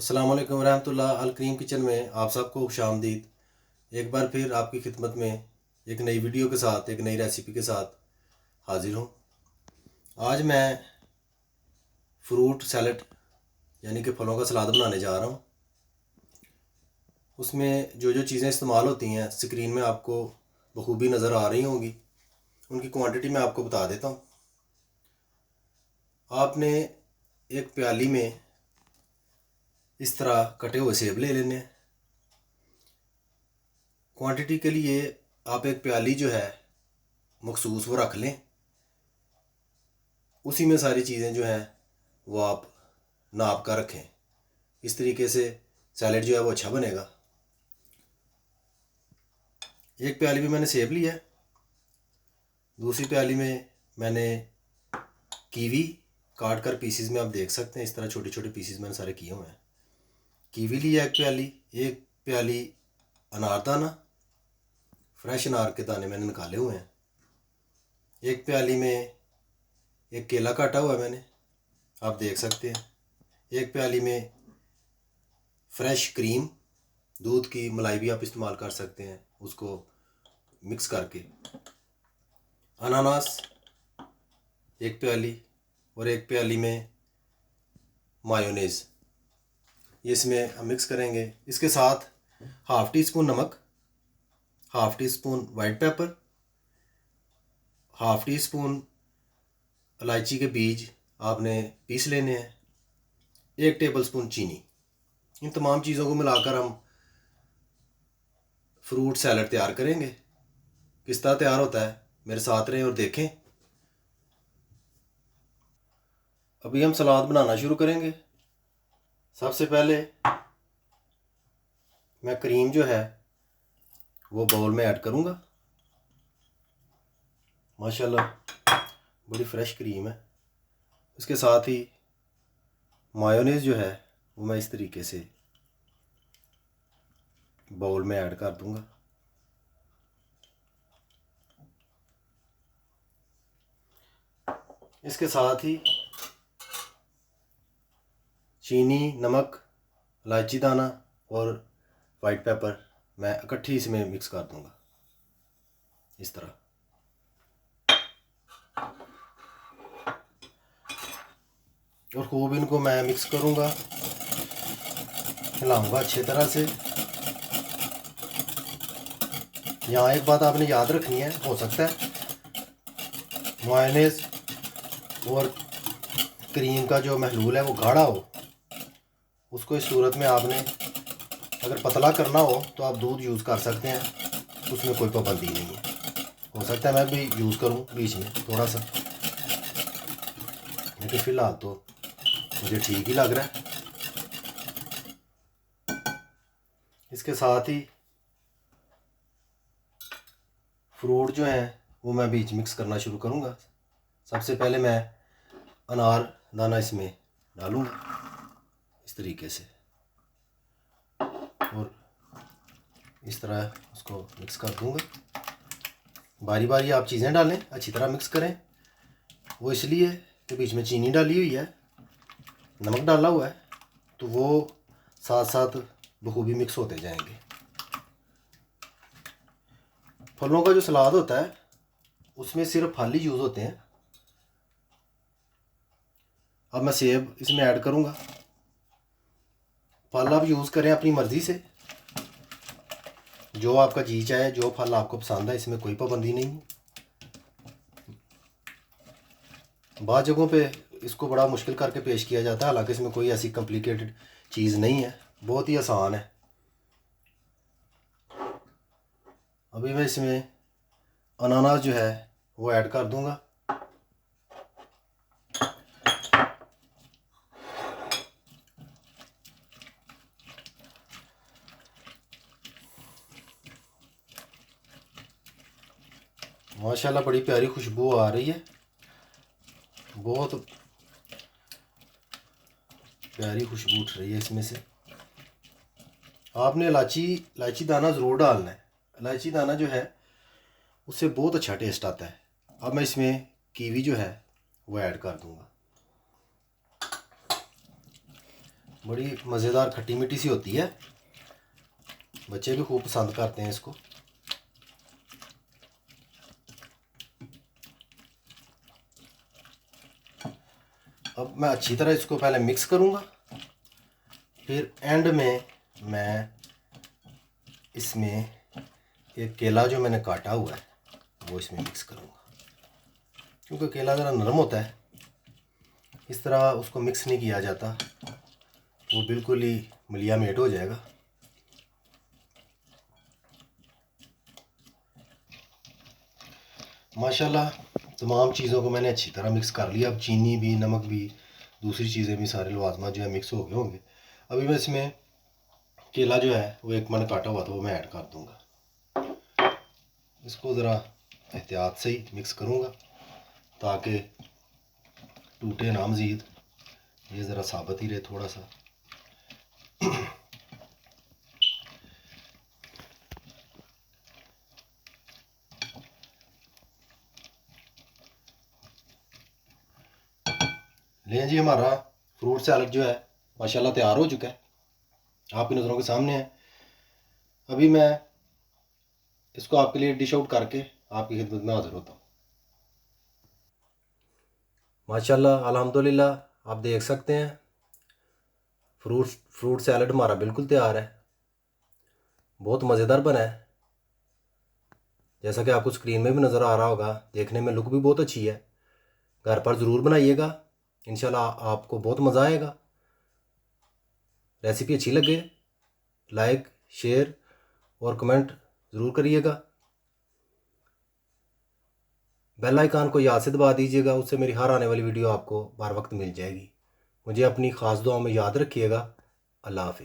अस्सलाम वालेकुम रहमतुल्लाह। अल करीम किचन में आप सबको खुशामदीद। एक बार फिर आपकी खिदमत में एक नई वीडियो के साथ, एक नई रेसिपी के साथ हाजिर हूँ। आज मैं फ्रूट सैलड यानी कि फलों का सलाद बनाने जा रहा हूँ। उसमें जो जो चीज़ें इस्तेमाल होती हैं स्क्रीन में आपको बखूबी नज़र आ रही होंगी। उनकी क्वांटिटी मैं आपको बता देता हूँ। आपने एक प्याली में इस तरह कटे हुए सेब ले लेने हैं। क्वांटिटी के लिए आप एक प्याली जो है मखसूस वो रख लें। उसी में सारी चीज़ें जो हैं वो आप नाप कर रखें। इस तरीके से सैलेड जो है वो अच्छा बनेगा। एक प्याली में मैंने सेब लिया है। दूसरी प्याली में मैंने कीवी काट कर पीसीज में आप देख सकते हैं, इस तरह छोटे छोटे पीसीज मैंने सारे किए हुए हैं। कीवी लिया एक प्याली। एक प्याली अनारदाना, फ्रेश अनार के दाने मैंने निकाले हुए हैं। एक प्याली में एक केला काटा हुआ है मैंने, आप देख सकते हैं। एक प्याली में फ्रेश क्रीम, दूध की मलाई भी आप इस्तेमाल कर सकते हैं, उसको मिक्स करके। अनानास एक प्याली, और एक प्याली में मायोनेज़, ये इसमें हम मिक्स करेंगे। इसके साथ हाफ़ टी स्पून नमक, half tea spoon white paper, half tea spoon इलायची के बीज आपने पीस लेने हैं, 1 टेबल स्पून चीनी। इन तमाम चीज़ों को मिलाकर हम फ्रूट सैलड तैयार करेंगे। किस तरह तैयार होता है मेरे साथ रहें और देखें। अभी हम सलाद बनाना शुरू करेंगे। सबसे पहले मैं क्रीम जो है वो बाउल में ऐड करूँगा। माशाल्लाह बड़ी फ्रेश क्रीम है। इसके साथ ही मायोनेज़ जो है वो मैं इस तरीके से बाउल में ऐड कर दूँगा। इसके साथ ही चीनी, नमक, इलायची दाना और वाइट पेपर मैं इकट्ठी इसमें मिक्स कर दूँगा इस तरह। और खूब इनको मैं मिक्स करूँगा, हिलाऊँगा अच्छी तरह से। यहाँ एक बात आपने याद रखनी है, हो सकता है मायोनेज़ और क्रीम का जो महलूल है वो गाढ़ा हो। उसको इस सूरत में आपने अगर पतला करना हो तो आप दूध यूज़ कर सकते हैं, उसमें कोई पाबंदी नहीं है। हो सकता है मैं भी यूज़ करूँ बीच में थोड़ा सा, लेकिन फ़िलहाल तो मुझे ठीक ही लग रहा है। इसके साथ ही फ्रूट जो हैं वो मैं बीच मिक्स करना शुरू करूँगा। सबसे पहले मैं अनार दाना इसमें डालूँगा इस तरीके से, और इस तरह उसको मिक्स कर दूँगा। बारी बारी आप चीज़ें डालें, अच्छी तरह मिक्स करें। वो इसलिए कि बीच में चीनी डाली हुई है, नमक डाला हुआ है, तो वो साथ साथ बखूबी मिक्स होते जाएंगे। फलों का जो सलाद होता है उसमें सिर्फ फल ही यूज़ होते हैं। अब मैं सेब इसमें ऐड करूँगा। फल आप यूज़ करें अपनी मर्ज़ी से, जो आपका जी चाहे, जो फल आपको पसंद है, इसमें कोई पाबंदी नहीं है। बाद जगहों पे इसको बड़ा मुश्किल करके पेश किया जाता है, हालांकि इसमें कोई ऐसी कॉम्प्लिकेटेड चीज़ नहीं है, बहुत ही आसान है। अभी मैं इसमें अनानास जो है वो ऐड कर दूंगा। माशाल्लाह बड़ी प्यारी खुशबू आ रही है, बहुत प्यारी खुशबू उठ रही है इसमें से। आपने इलायची दाना ज़रूर डालना है। इलायची दाना जो है उससे बहुत अच्छा टेस्ट आता है। अब मैं इसमें कीवी जो है वो ऐड कर दूंगा। बड़ी मज़ेदार खट्टी मीठी सी होती है, बच्चे भी खूब पसंद करते हैं इसको। अब मैं अच्छी तरह इसको पहले मिक्स करूँगा, फिर एंड में मैं इसमें एक केला जो मैंने काटा हुआ है वो इसमें मिक्स करूँगा, क्योंकि केला ज़रा नरम होता है, इस तरह उसको मिक्स नहीं किया जाता, वो बिल्कुल ही मलिया मेट हो जाएगा। माशाल्लाह तमाम चीज़ों को मैंने अच्छी तरह मिक्स कर लिया। अब चीनी भी, नमक भी, दूसरी चीज़ें भी, सारे लवाजमात जो है मिक्स हो गए होंगे। अभी मैं इसमें केला जो है वो एक मैंने काटा हुआ था वो मैं ऐड कर दूँगा। इसको ज़रा एहतियात से ही मिक्स करूँगा ताकि टूटे ना मज़ीद, ये ज़रा साबित ही रहे थोड़ा सा। लें जी, हमारा फ्रूट सैलड जो है माशाल्लाह तैयार हो चुका है, आपकी नज़रों के सामने है। अभी मैं इसको आपके लिए डिश आउट करके आपकी खिदमत में हाज़िर होता हूँ। माशाल्लाह अल्हम्दुलिल्लाह आप देख सकते हैं फ्रूट सैलड हमारा बिल्कुल तैयार है, बहुत मज़ेदार बना है। जैसा कि आपको स्क्रीन में भी नज़र आ रहा होगा, देखने में लुक भी बहुत अच्छी है। घर पर ज़रूर बनाइएगा, इंशाल्लाह आपको बहुत मज़ा आएगा। रेसिपी अच्छी लगे लाइक, शेयर और कमेंट ज़रूर करिएगा। बेल आइकन को याद से दबा दीजिएगा, उससे मेरी हर आने वाली वीडियो आपको बार वक्त मिल जाएगी। मुझे अपनी ख़ास दुआओं में याद रखिएगा। अल्लाह हाफ़िज़।